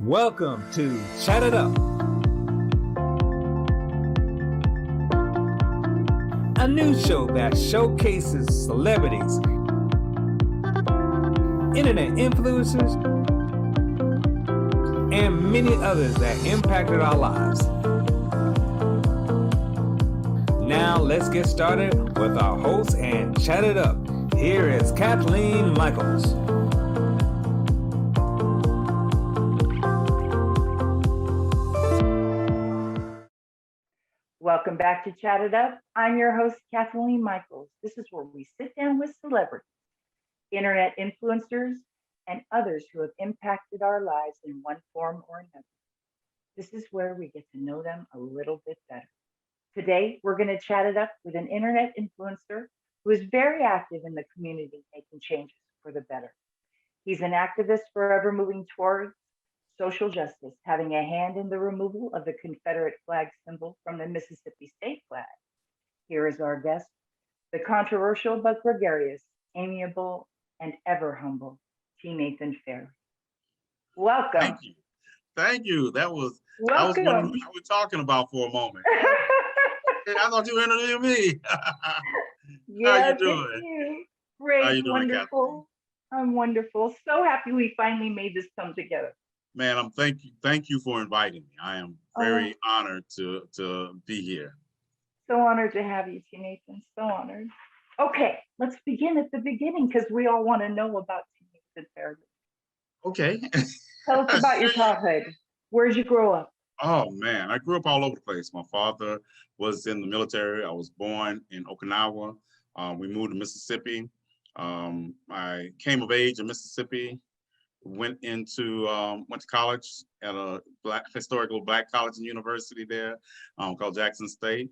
Welcome to Chat It Up, a new show that showcases celebrities, internet influencers, and many others that impacted our lives. Now let's get started with our host and Chat It Up. Here is Kathleen Michaels. Welcome back to Chat It Up. I'm your host, Kathleen Michaels. This is where we sit down with celebrities, internet influencers, and others who have impacted our lives in one form or another. This is where we get to know them a little bit better. Today, we're going to chat it up with an internet influencer who is very active in the community, making changes for the better. He's an activist forever moving towards social justice, having a hand in the removal of the Confederate flag symbol from the Mississippi state flag. Here is our guest, the controversial but gregarious, amiable, and ever humble tNathan Fairley. Welcome. Thank you. Thank you. I was Welcome. wondering what you were talking about for a moment. I thought you were interviewing me. Yeah, how you doing? you. Great, How you doing, wonderful. I'm wonderful. So happy we finally made this come together. Man, thank you for inviting me. I am very honored to be here. So honored to have you, tNathan. So honored. Okay, let's begin at the beginning because we all want to know about tNathan Fairley. Okay. Tell us about your childhood. Where did you grow up? Oh man, I grew up all over the place. My father was in the military. I was born in Okinawa. We moved to Mississippi. I came of age in Mississippi. Went to college at a historical black college and university there called Jackson State.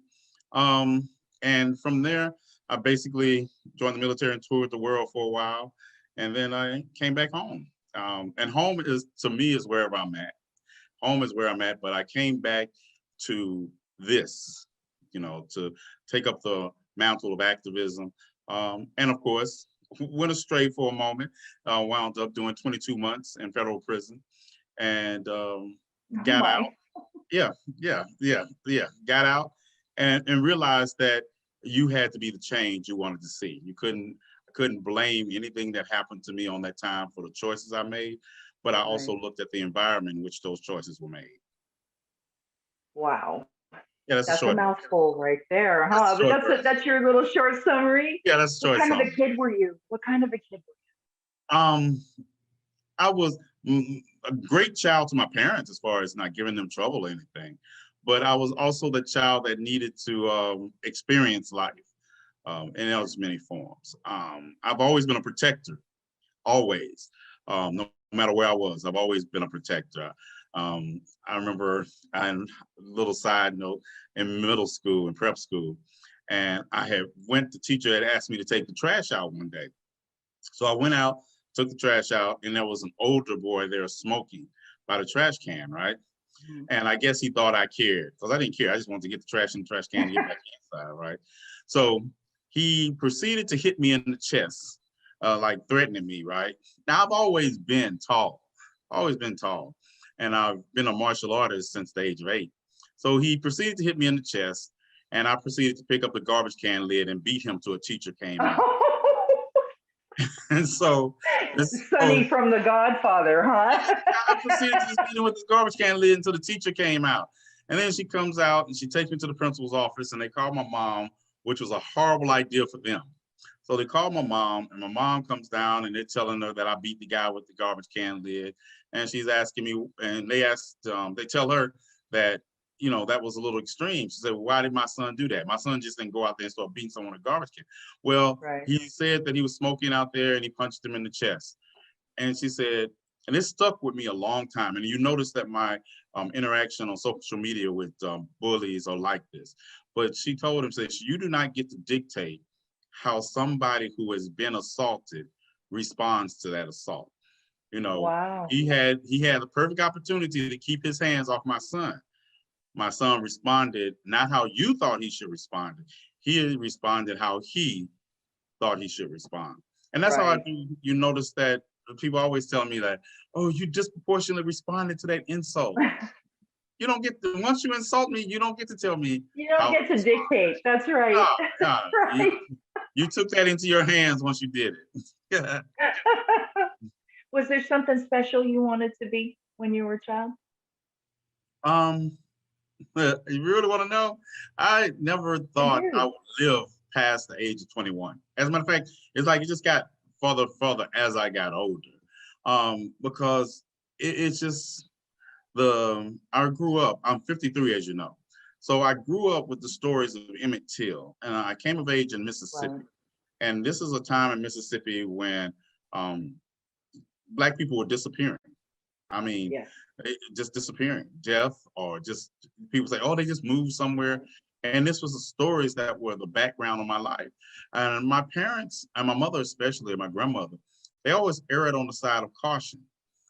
And from there, I basically joined the military and toured the world for a while. And then I came back home. And home is, to me, is wherever I'm at. Home is where I'm at, but I came back to this, to take up the mantle of activism. And of course, went astray for a moment, wound up doing 22 months in federal prison and got out. Got out and realized that you had to be the change you wanted to see. I couldn't blame anything that happened to me on that time for the choices I made, but I also looked at the environment in which those choices were made. Wow. Yeah, that's a mouthful right there, huh? But that's your little short summary. Yeah, that's a short summary. What kind of a kid were you? I was a great child to my parents as far as not giving them trouble or anything, but I was also the child that needed to experience life in its many forms. I've always been a protector, always. No matter where I was, I've always been a protector. I remember, a little side note, in middle school, in prep school, and the teacher had asked me to take the trash out one day. So I went out, took the trash out, and there was an older boy there smoking by the trash can, right? Mm-hmm. And I guess he thought I cared, because I didn't care. I just wanted to get the trash in the trash can and get back inside, right? So he proceeded to hit me in the chest, like threatening me, right? Now, I've always been tall, and I've been a martial artist since the age of 8. So he proceeded to hit me in the chest, and I proceeded to pick up the garbage can lid and beat him till a teacher came out. And so Sonny from The Godfather, huh? I proceeded to just beat him with this garbage can lid until the teacher came out. And then she comes out and she takes me to the principal's office, and they call my mom, which was a horrible idea for them. So they called my mom, and my mom comes down, and they're telling her that I beat the guy with the garbage can lid. And she's asking me, and they tell her that, that was a little extreme. She said, well, why did my son do that? My son just didn't go out there and start beating someone with a garbage can. Well, He said that he was smoking out there and he punched him in the chest. And she said, and it stuck with me a long time. And you notice that my interaction on social media with bullies are like this. But she told him, said, you do not get to dictate how somebody who has been assaulted responds to that assault. Wow. He had the perfect opportunity to keep his hands off my son. My son responded not how you thought he should respond. He responded how he thought he should respond. And that's how I do. You notice that people always tell me that, oh, you disproportionately responded to that insult. You don't get to, once you insult me, you don't get to tell me You don't how get to dictate. That's right. no, no. Right. You took that into your hands once you did it. Was there something special you wanted to be when you were a child? um, you really want to know? I never I thought I do. would live past the age of 21. As a matter of fact, it's like it just got further as I got older. Because it's just I grew up, I'm 53, as you know. So I grew up with the stories of Emmett Till, and I came of age in Mississippi. Right. And this is a time in Mississippi when Black people were disappearing. I mean, Yes. just disappearing, death, or just people say, oh, they just moved somewhere. And this was the stories that were the background of my life. And my parents, and my mother especially, and my grandmother, they always erred on the side of caution.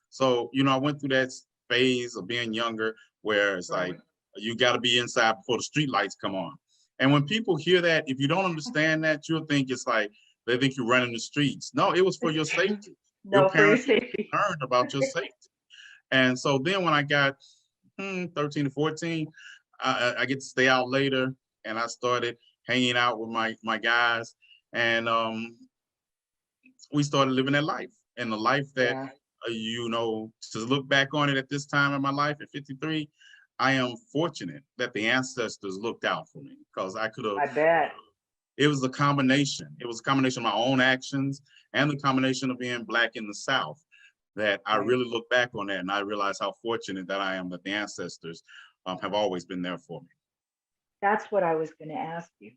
So, I went through that phase of being younger where it's Right. like, you got to be inside before the street lights come on. And when people hear that, if you don't understand that, you'll think it's like, they think you're running the streets. No, it was for your safety. Your No, for your parents safety. learned about your safety. And so then when I got 13 to 14, I get to stay out later, and I started hanging out with my guys, and we started living that life, and the life that, Yeah. to look back on it at this time in my life at 53, I am fortunate that the ancestors looked out for me, because I could have, I bet. it was a combination. It was a combination of my own actions and the combination of being Black in the South that I Right. really look back on that, and I realize how fortunate that I am that the ancestors have always been there for me. That's what I was going to ask you.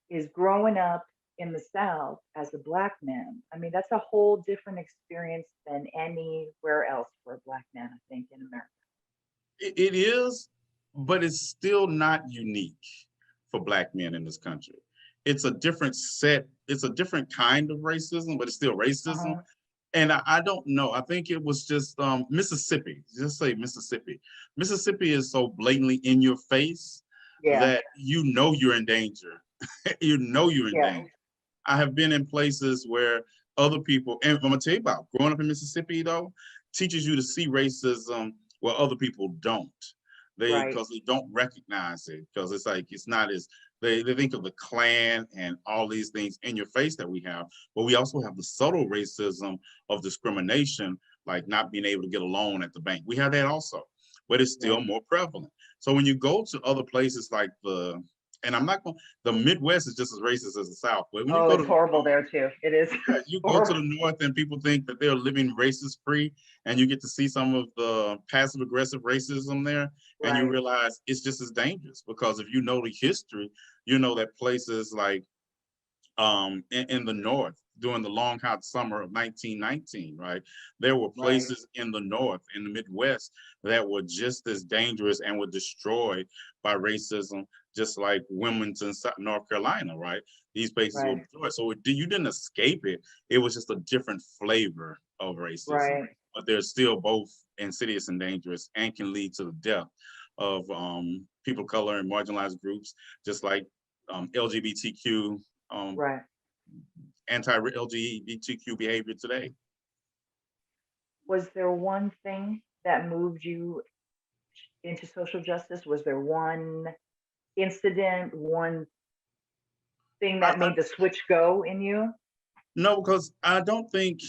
Is growing up in the South as a Black man, I mean, that's a whole different experience than anywhere else for a Black man, I think, in America. It is, but it's still not unique for Black men in this country. It's a different it's a different kind of racism, but it's still racism. Uh-huh. And I don't know. I think it was just Mississippi. Just say Mississippi. Mississippi is so blatantly in your face Yeah. that you're in danger. You're in Yeah. danger. I have been in places where other people, and I'm gonna tell you about growing up in Mississippi, though, teaches you to see racism where other people don't. Right. Because they don't recognize it, because it's like it's not as they think of the Klan and all these things in your face that we have, but we also have the subtle racism of discrimination, like not being able to get a loan at the bank. We have that also, but it's still Right. more prevalent. So when you go to other places like and I'm not going, the Midwest is just as racist as the South, but when you Oh, go it's to horrible there too. It is. yeah, you go to Horrible. the North and people think that they're living racist free, and you get to see some of the passive aggressive racism there, and you Right. realize it's just as dangerous, because if you know the history, you know that places like in the North during the long hot summer of 1919, right? There were Right. places in the North, in the Midwest, that were just as dangerous and were destroyed by racism, just like Wilmington, North Carolina, right? These places were Right. destroyed. So you didn't escape it. It was just a different flavor of racism, Right. but they're still both insidious and dangerous, and can lead to the death of people of color and marginalized groups, just like LGBTQ, Right. anti-LGBTQ behavior today. Was there one thing that moved you into social justice? Was there one incident, one thing I, that I, made the switch go in you? no, because I think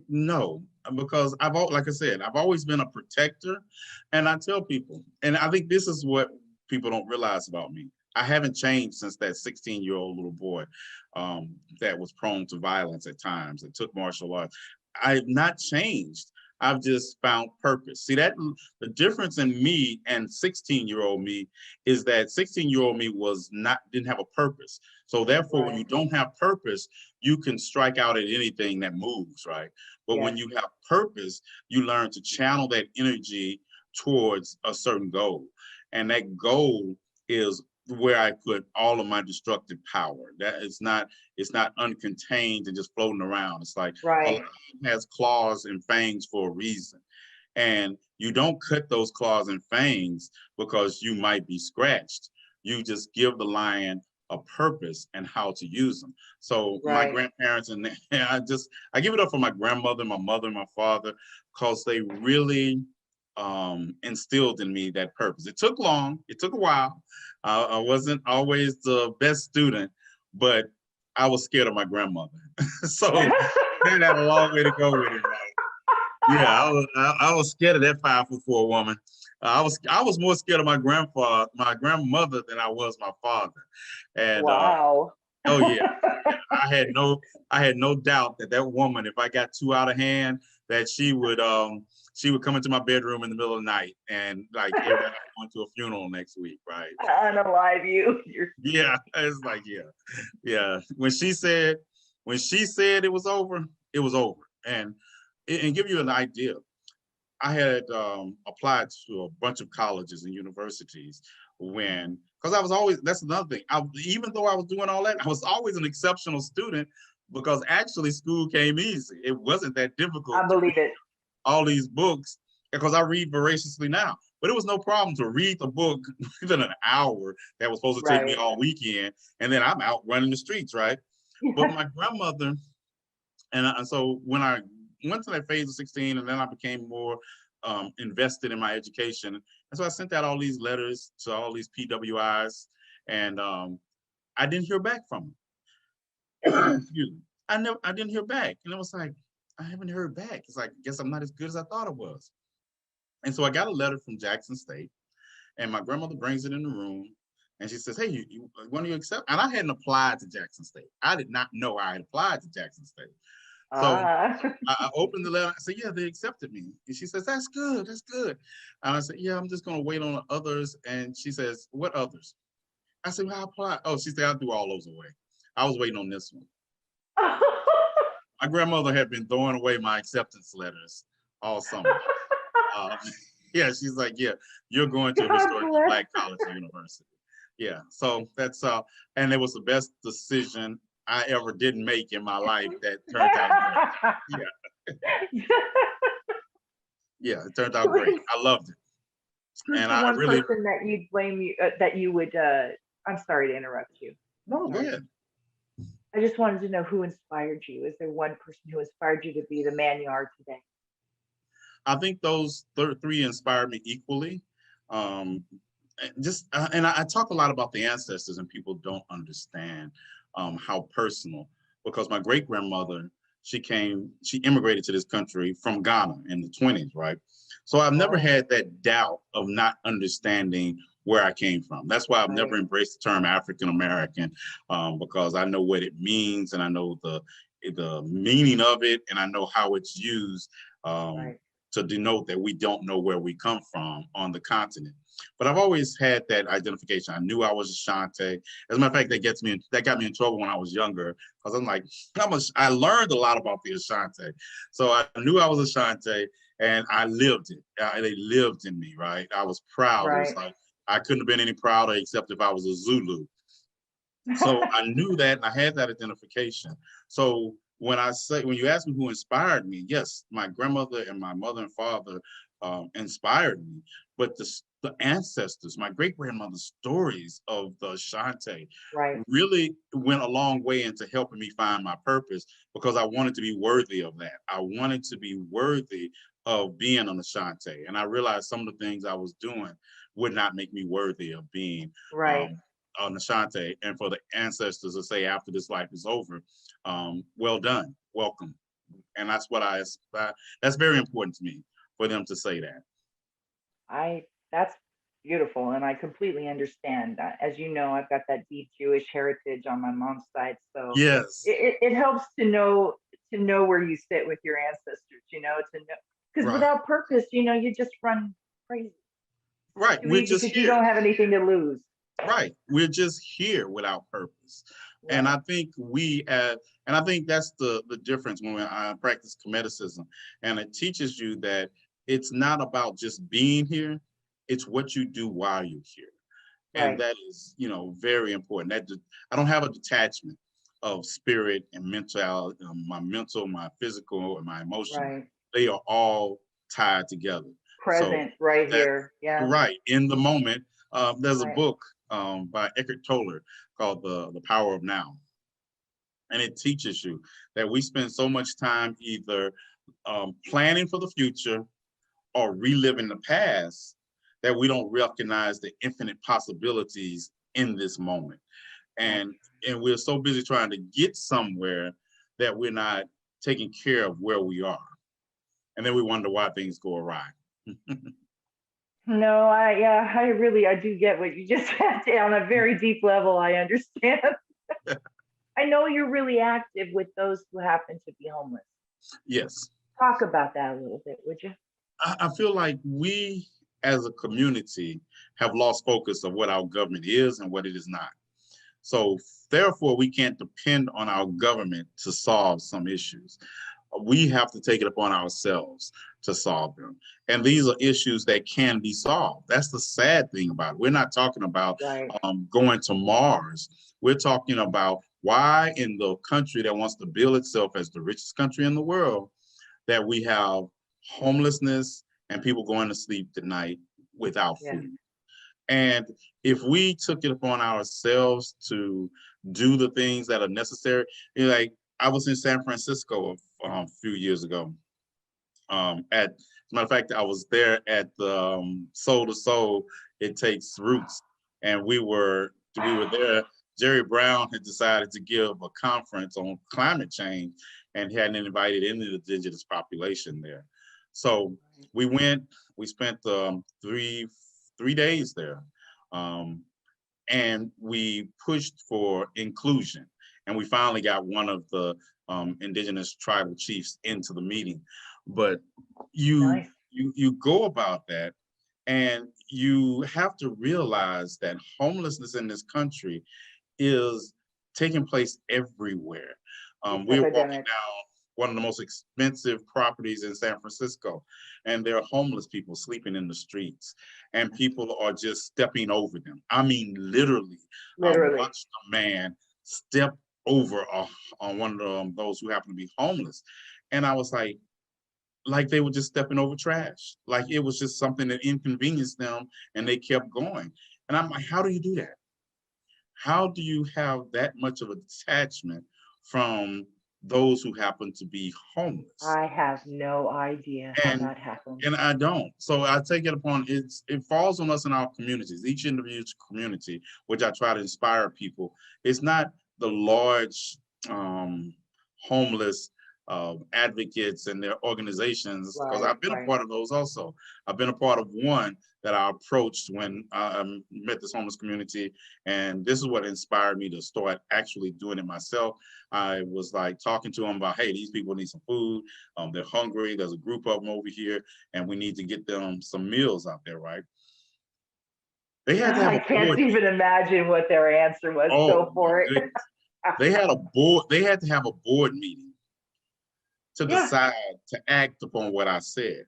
no, because like I said, I've always been a protector, and I tell people, and I think this is what people don't realize about me. I haven't changed since that 16-year-old little boy that was prone to violence at times and took martial arts. I've not changed. I've just found purpose. See, that the difference in me and 16-year-old me is that 16-year-old me didn't have a purpose. So therefore, when Right. you don't have purpose, you can strike out at anything that moves, right? But when Yes. you have purpose, you learn to channel that energy towards a certain goal. And that goal is where I put all of my destructive power. That it's not uncontained and just floating around. It's like a Right. lion has claws and fangs for a reason. And you don't cut those claws and fangs because you might be scratched. You just give the lion a purpose and how to use them. So my Right. grandparents and I give it up for my grandmother, my mother, and my father, because they really instilled in me that purpose. It took long, it took a while. I wasn't always the best student, but I was scared of my grandmother. So that had a long way to go with it. Right? Yeah, I was scared of that 5'4" woman. I was more scared of my grandmother than I was my father. And Wow. oh yeah, I had no doubt that that woman, if I got too out of hand, that she would come into my bedroom in the middle of the night and like everybody going to a funeral next week, right? Unalive you. You're Yeah, it's like yeah. When she said it was over, it was over. And give you an idea, I had applied to a bunch of colleges and universities because I was always, that's another thing. Even though I was doing all that, I was always an exceptional student because actually school came easy. It wasn't that difficult I to believe it. all these books because I read voraciously now. But it was no problem to read the book within an hour that was supposed to take me Right. all weekend. And then I'm out running the streets, right? But my grandmother, and so when I went to that phase of 16, and then I became more invested in my education. And so I sent out all these letters to all these PWIs, and I didn't hear back from them. Excuse me. I didn't hear back. And it was like, I haven't heard back. It's like, I guess I'm not as good as I thought I was. And so I got a letter from Jackson State, and my grandmother brings it in the room, and she says, hey, you want to accept? And I hadn't applied to Jackson State. I did not know I had applied to Jackson State. So Ah. I opened the letter. I said, yeah, they accepted me. And she says, that's good. That's good. And I said, yeah, I'm just going to wait on the others. And she says, what others? I said, well, I applied. Oh, she said, I'll do all those away. I was waiting on this one. My grandmother had been throwing away my acceptance letters all summer. Yeah, she's like, yeah, you're going to a God historically bless. Black college or university. Yeah, so that's and it was the best decision I ever didn't make in my life that turned out great. Yeah, yeah, it turned out great. I loved it. Who's And the I one really, person that you'd blame you that you would I'm sorry to interrupt you. no, go Sorry. ahead. I just wanted to know who inspired you. Is there one person who inspired you to be the man you are today? I think those three inspired me equally. Um, and I talk a lot about the ancestors, and people don't understand how personal. Because my great grandmother, she immigrated to this country from Ghana in the 20s, right? So I've never Oh, had that doubt of not understanding where I came from. That's why I've right. never embraced the term African American, because I know what it means, and I know the meaning of it, and I know how it's used. Right. To denote that we don't know where we come from on the continent. But I've always had that identification. I knew I was Ashanti. As a matter of fact, that got me in trouble when I was younger, because I'm like, I learned a lot about the Ashanti. So I knew I was Ashanti, and I lived it. They lived in me, right? I was proud. It was Right. like, I couldn't have been any prouder except if I was a Zulu. So I knew that, and I had that identification. So when you ask me who inspired me, yes, my grandmother and my mother and father inspired me, but the ancestors, my great grandmother's stories of the Ashanti Right. really went a long way into helping me find my purpose, because I wanted to be worthy of that. I wanted to be worthy of being an Ashanti, and I realized some of the things I was doing would not make me worthy of being Right. an Ashanti, and for the ancestors to say after this life is over, well done, welcome. And that's what that's very important to me, for them to say that. That's beautiful, and I completely understand. As you know, I've got that deep Jewish heritage on my mom's side, so Yes, it helps to know where you sit with your ancestors. To know, because right, without purpose, you just run crazy. right. Too We're easy just because you here. don't have anything to lose. Right. We're just here without purpose. And Right. I think I think that's the difference when I practice Comedicism. And it teaches you that it's not about just being here, it's what you do while you're here. And Right. that is, very important. I don't have a detachment of spirit and mental, my mental, my physical, and my emotional. Right. They are all tied together. So Present right that here. Yeah. right in the moment. There's a Right. book by Eckhart Tolle called the Power of Now. And it teaches you that we spend so much time either planning for the future or reliving the past that we don't recognize the infinite possibilities in this moment. And we're so busy trying to get somewhere that we're not taking care of where we are. And then we wonder why things go awry. No, I do get what you just said on a very deep level. I understand. I know you're really active with those who happen to be homeless. Yes. Talk about that a little bit, would you? I feel like we as a community have lost focus of what our government is and what it is not. So therefore, we can't depend on our government to solve some issues. We have to take it upon ourselves to solve them. And these are issues that can be solved. That's the sad thing about it. We're not talking about going to Mars. We're talking about why in the country that wants to bill itself as the richest country in the world, that we have homelessness and people going to sleep tonight without food. And if we took it upon ourselves to do the things that are necessary, like I was in San Francisco a few years ago. As a matter of fact, I was there at the Soul to Soul, It Takes Roots, and we were there. Jerry Brown had decided to give a conference on climate change and hadn't invited any of the indigenous population there. So we went, we spent 3 days there. And we pushed for inclusion. And we finally got one of the indigenous tribal chiefs into the meeting. But you go about that, and you have to realize that homelessness in this country is taking place everywhere. We're walking down one of the most expensive properties in San Francisco, and there are homeless people sleeping in the streets, and people are just stepping over them. I mean, literally. I watched a man step over on one of those who happen to be homeless, and I was like they were just stepping over trash. Like it was just something that inconvenienced them, and they kept going. And I'm like, how do you do that? How do you have that much of a detachment from those who happen to be homeless? I have no idea how that happens. And I don't. So I take it upon, it falls on us in our communities, each individual community, which I try to inspire people. It's not the large homeless advocates and their organizations, because I've been a part of those also. I've been a part of one that I approached when I met this homeless community, and this is what inspired me to start actually doing it myself. I was like talking to them about, hey, these people need some food, they're hungry, there's a group of them over here, and we need to get them some meals out there, right? They had to have I can't even imagine what their answer was. Go for it. They had to have a board meeting to decide to act upon what I said.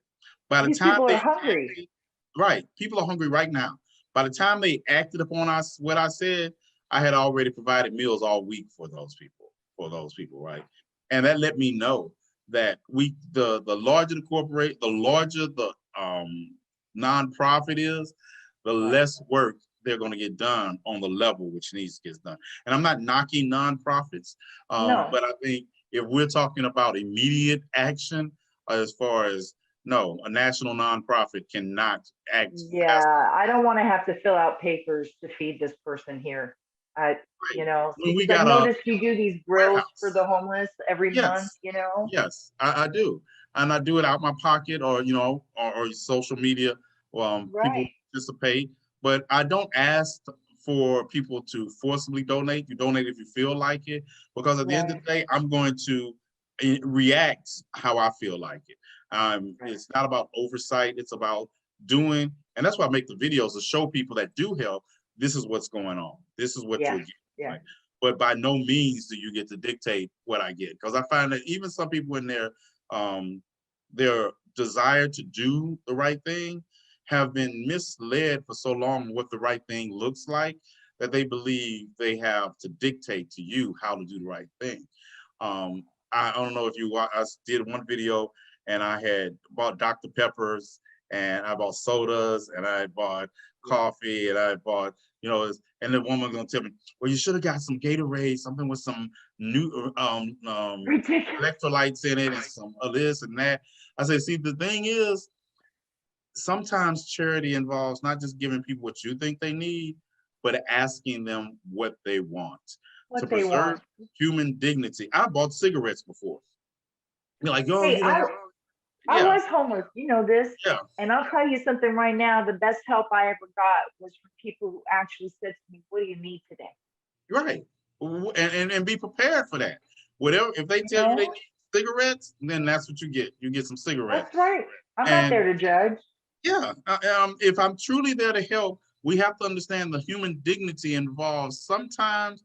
By the time people are hungry. Right, people are hungry right now. By the time they acted upon what I said, I had already provided meals all week for those people, right? And that let me know that the larger the larger the nonprofit is, the less work they're going to get done on the level which needs to get done. And I'm not knocking nonprofits, but I think if we're talking about immediate action, as far as a national nonprofit cannot act. I don't want to have to fill out papers to feed this person here. You know, I noticed you do these grills for the homeless every month, you know? Yes, I do. And I do it out my pocket, or, or social media. People participate, but I don't ask for people to forcibly donate. You donate if you feel like it, because at the end of the day, I'm going to react how I feel like it. It's not about oversight. It's about doing, and that's why I make the videos to show people that do help. This is what's going on. This is what you're getting. Right? But by no means do you get to dictate what I get, because I find that even some people in their desire to do the right thing have been misled for so long what the right thing looks like, that they believe they have to dictate to you how to do the right thing. I don't know if I did one video and I had bought Dr. Peppers, and I bought sodas, and I bought coffee, and I bought, and the woman gonna tell me, well, you should have got some Gatorade, something with some new Ridiculous. electrolytes in it and some of this and that. I say, see, the thing is, sometimes charity involves not just giving people what you think they need, but asking them what they want to What they preserve want. human dignity. I bought cigarettes before. You're like, yo, Hey, you know, I yeah, was homeless, you know this. yeah, And I'll tell you something right now, the best help I ever got was from people who actually said to me, what do you need today? right. And be prepared for that. Whatever, if they You tell you they know? need cigarettes, then that's what you get. You get some cigarettes. That's right. I'm not And there to judge. yeah, if I'm truly there to help, we have to understand the human dignity involves sometimes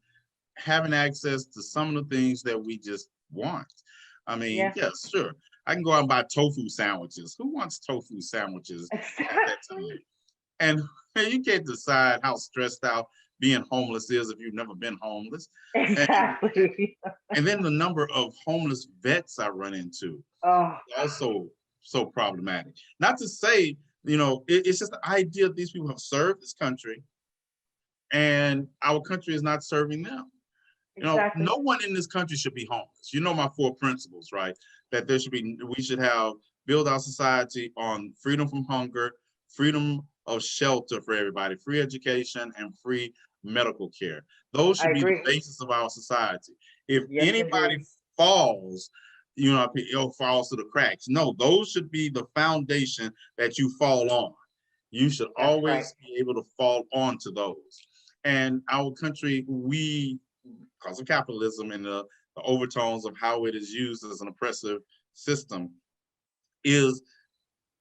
having access to some of the things that we just want. I mean, Yeah, yes, sure. I can go out and buy tofu sandwiches. Who wants tofu sandwiches at that time? exactly. And you can't decide how stressed out being homeless is if you've never been homeless. And, Exactly. and then the number of homeless vets I run into, Oh, also so problematic. Not to say, it's just the idea that these people have served this country and our country is not serving them. exactly. No one in this country should be homeless. You know my 4 principles, right? That we should build our society on freedom from hunger, freedom of shelter for everybody, free education, and free medical care. Those I should be the agree. basis of our society. If Yes, anybody indeed. falls, falls to the cracks. No, those should be the foundation that you fall on. You should That's right. always be able to fall onto those. And our country, because of capitalism and the overtones of how it is used as an oppressive system, is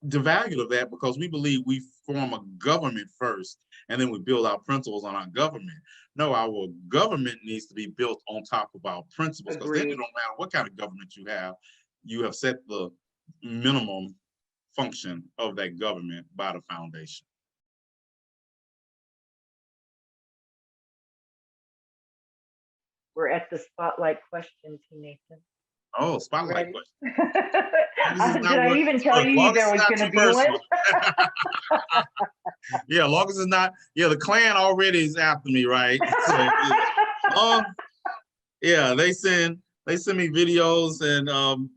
devalued of that because we believe we form a government first and then we build our principles on our government. No, our government needs to be built on top of our principles, because then it Agreed. don't matter what kind of government you have set the minimum function of that government by the foundation. We're at the spotlight question, tNathan. Oh, You spotlight ready? question. As long as it's Did not I work, even tell as you long as there it's was not going too to be one? personal. Yeah, as long as it's not, the Klan already is after me, right? So, yeah, they send me videos, and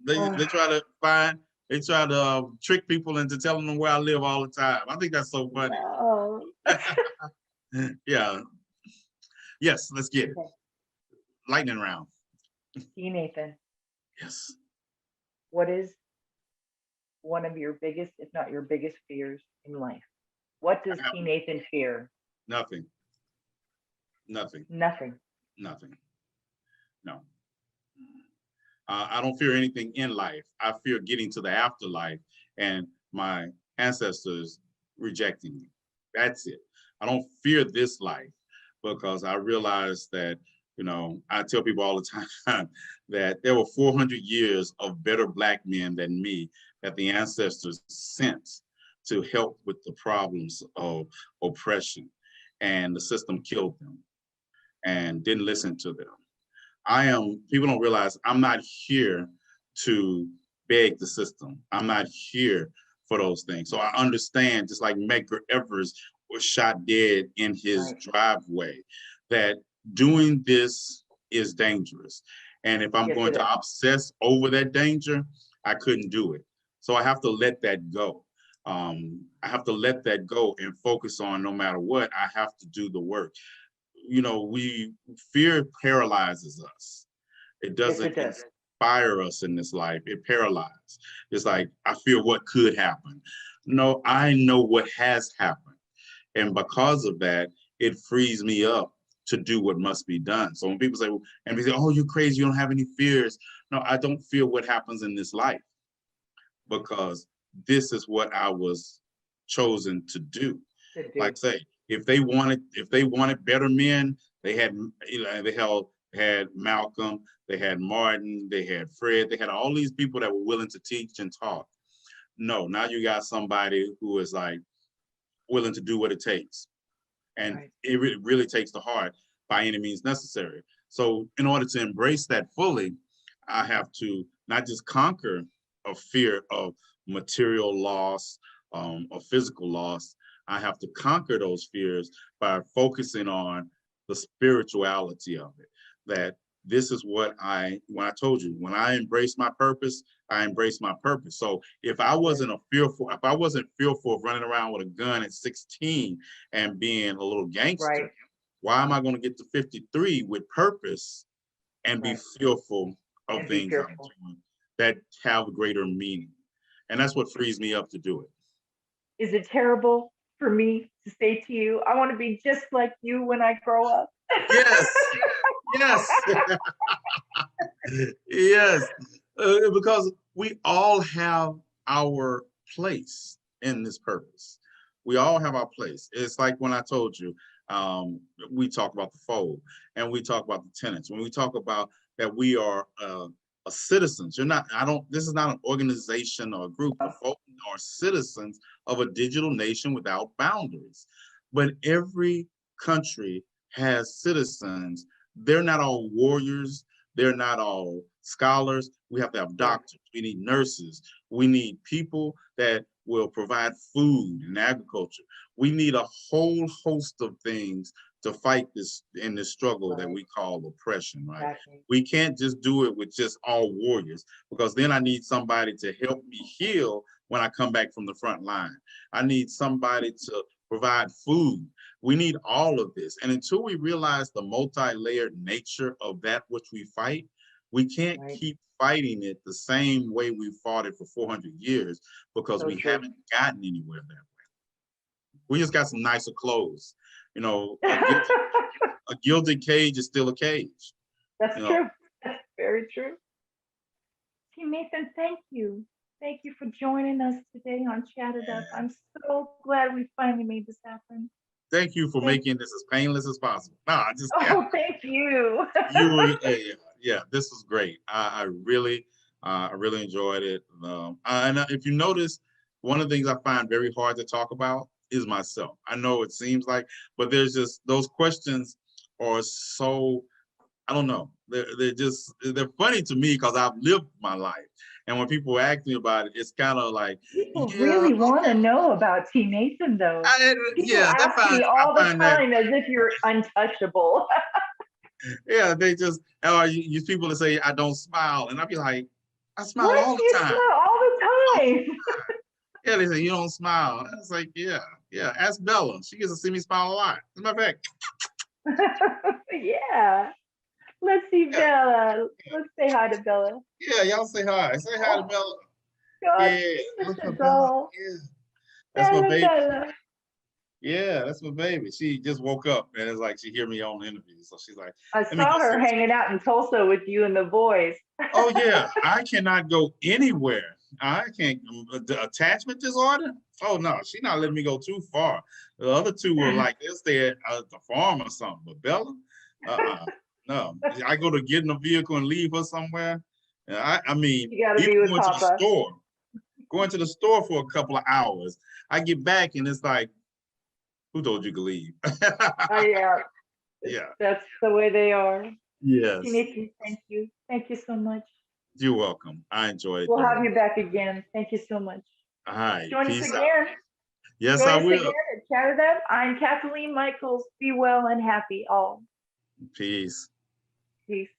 they try to trick people into telling them where I live all the time. I think that's so funny. No. Yeah. Yes, let's get it. Okay. Lightning round. tNathan, Yes. what is one of your biggest, if not your biggest fears in life? What does tNathan fear? Nothing. Nothing. Nothing. Nothing. No. I don't fear anything in life. I fear getting to the afterlife and my ancestors rejecting me. That's it. I don't fear this life because I realize that, I tell people all the time that there were 400 years of better Black men than me that the ancestors sent to help with the problems of oppression, and the system killed them and didn't listen to them. People don't realize I'm not here to beg the system. I'm not here for those things. So I understand, just like Medgar Evers was shot dead in his driveway, that doing this is dangerous. And if I'm going to obsess over that danger, I couldn't do it. So I have to let that go. I have to let that go and focus on, no matter what, I have to do the work. Fear paralyzes us. It doesn't inspire us in this life. It paralyzes. It's like, I fear what could happen. No, I know what has happened. And because of that, it frees me up to do what must be done. So when people say, oh, you're crazy, you don't have any fears. No, I don't fear what happens in this life, because this is what I was chosen to do. Like I say, if they wanted better men, they had Malcolm, they had Martin, they had Fred, they had all these people that were willing to teach and talk. No, now you got somebody who is like willing to do what it takes. And it really takes the heart by any means necessary. So in order to embrace that fully, I have to not just conquer a fear of material loss, or physical loss. I have to conquer those fears by focusing on the spirituality of it. That this is what when I told you, when I embrace my purpose, I embrace my purpose. So if I wasn't fearful of running around with a gun at 16 and being a little gangster, Right. why am I going to get to 53 with purpose and be fearful of And be things I'm fearful. doing that have greater meaning? And that's what frees me up to do it. Is it terrible for me to say to you, I want to be just like you when I grow up? Yes, yes, yes. Because we all have our place in this purpose. We all have our place. It's like when I told you, we talk about the fold and we talk about the tenants. When we talk about that we are a citizens, this is not an organization or a group of folks are citizens of a digital nation without boundaries. But every country has citizens. They're not all warriors. They're not all scholars. We have to have doctors. We need nurses. We need people that will provide food and agriculture. We need a whole host of things to fight this in this struggle that we call oppression, right? Exactly. We can't just do it with just all warriors, because then I need somebody to help me heal when I come back from the front line. I need somebody to provide food. We need all of this. And until we realize the multi-layered nature of that which we fight, we can't keep fighting it the same way we fought it for 400 years, because we haven't gotten anywhere that way. We just got some nicer clothes. You know, a gilded cage is still a cage. That's true. That's very true. tNathan, thank you. Thank you for joining us today on Chat It Up. I'm so glad we finally made this happen. Thank you for making this as painless as possible. No, thank you. You were, yeah, this was great. I really enjoyed it. And if you notice, one of the things I find very hard to talk about is myself. I know it seems like, but there's just, those questions are so, I don't know. They're funny to me because I've lived my life. And when people ask me about it, it's kind of like, people really want to know about tNathan, though. People ask me all the time as if you're untouchable. Yeah, they just, use people to say I don't smile, and I'd be like, I smile What? all the You time. smile all the time. Yeah, they say you don't smile. I was like, yeah. Ask Bella. She gets to see me smile a lot. As a matter of fact. Yeah. Let's see Bella. Let's say hi to Bella. Yeah, y'all say hi. Say hi to Bella. God, Yeah, such a doll. Yeah, that's my baby. Bella. Yeah, that's my baby. She just woke up and it's like she hear me on the interview, so she's like, I saw her hanging out in Tulsa with you and the boys. Oh yeah, I cannot go anywhere. I can't. The attachment disorder? Oh no, she's not letting me go too far. The other two were like, they'll stay at the farm or something. But Bella, no. I go to get in a vehicle and leave her somewhere. I mean, you gotta be even with going Papa. to the store, going to the store for a couple of hours. I get back and it's like, who told you to leave? Oh yeah. Yeah. That's the way they are. Yes. Thank you. Thank you so much. You're welcome. I enjoyed it. We'll have you back again. Thank you so much. All right. Join us Peace again. out. Yes, Join I us will. again at Chat It Up. I'm Kathleen Michaels. Be well and happy all. Peace. Peace.